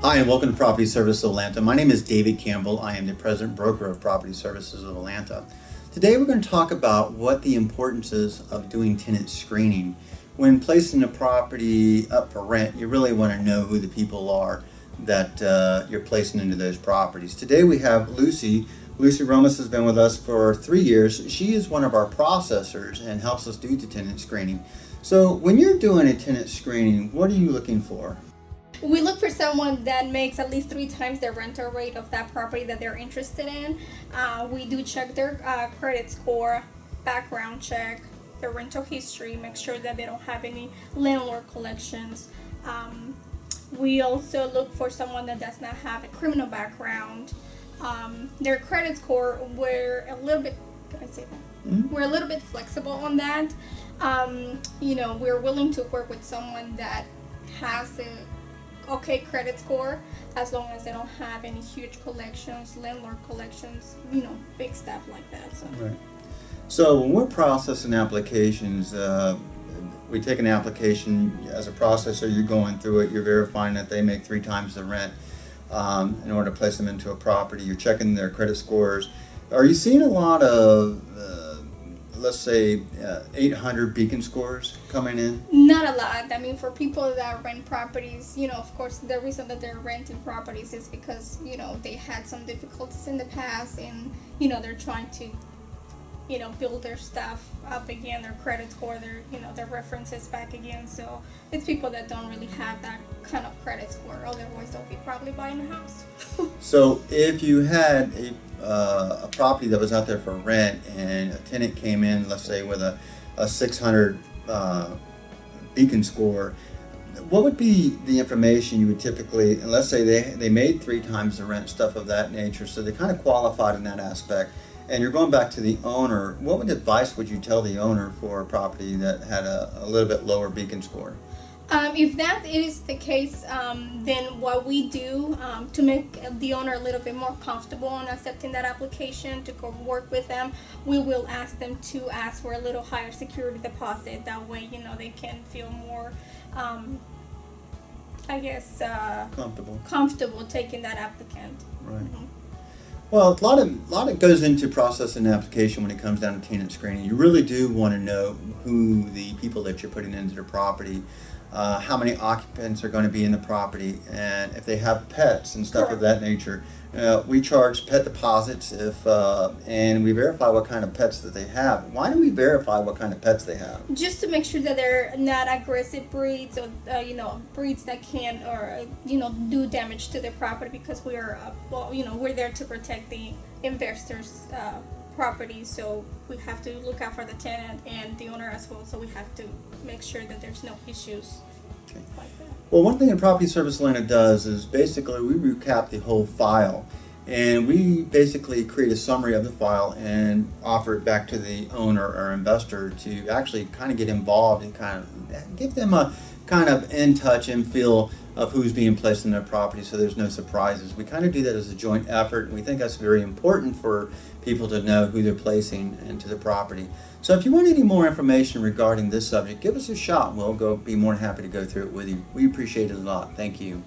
Hi, and welcome to Property Services of Atlanta. My name is David Campbell. I am the President Broker of Property Services of Atlanta. Today we're going to talk about what the importance is of doing tenant screening. When placing a property up for rent, you really want to know who the people are that you're placing into those properties. Today we have Lucy. Lucy Romas has been with us for 3 years. She is one of our processors and helps us do the tenant screening. So when you're doing a tenant screening, what are you looking for? We look for someone that makes at least 3 times the rental rate of that property that they're interested in. We do check their credit score, background check, their rental history, make sure that they don't have any landlord collections. We also look for someone that does not have a criminal background. Their credit score, we're a little bit, can I say that? Mm-hmm. We're a little bit flexible on that. We're willing to work with someone that has a okay credit score, as long as they don't have any huge collections, landlord collections, big stuff like that. Right. So when we're processing applications, we take an application as a processor. You're going through it. You're verifying that they make 3 times the rent in order to place them into a property. You're checking their credit scores. Are you seeing a lot of let's say 800 beacon scores coming in? Not a lot. I mean, for people that rent properties, of course, the reason that they're renting properties is because, they had some difficulties in the past, and, they're trying to, build their stuff up again, their credit score, their references back again. So it's people that don't really have that kind of credit score. Otherwise, they'll be probably buying a house. So if you had a property that was out there for rent and a tenant came in, let's say with a 600 beacon score, what would be the information you would typically, and let's say they made 3 times the rent, stuff of that nature, so they kind of qualified in that aspect, and you're going back to the owner, what advice would you tell the owner for a property that had a little bit lower beacon score? If that is the case, then what we do to make the owner a little bit more comfortable on accepting that application to go work with them, we will ask them to ask for a little higher security deposit. That way, they can feel more, comfortable taking that applicant. Right. Mm-hmm. Well, a lot goes into processing an application when it comes down to tenant screening. You really do want to know who the people that you're putting into the property, how many occupants are going to be in the property, and if they have pets and stuff of that nature. We charge pet deposits and we verify what kind of pets that they have. Why do we verify what kind of pets they have? Just to make sure that they're not aggressive breeds, or breeds that can do damage to the property, because we're there to protect the investors' property. So we have to look out for the tenant and the owner as well. So we have to make sure that there's no issues like that. Well, one thing that Property Service Atlanta does is basically we recap the whole file, and we basically create a summary of the file and offer it back to the owner or investor to actually kind of get involved and kind of give them a kind of in touch and feel of who's being placed in their property, so there's no surprises. We kind of do that as a joint effort, and we think that's very important for people to know who they're placing into the property. So if you want any more information regarding this subject, give us a shot and we'll be more than happy to go through it with you. We appreciate it a lot. Thank you.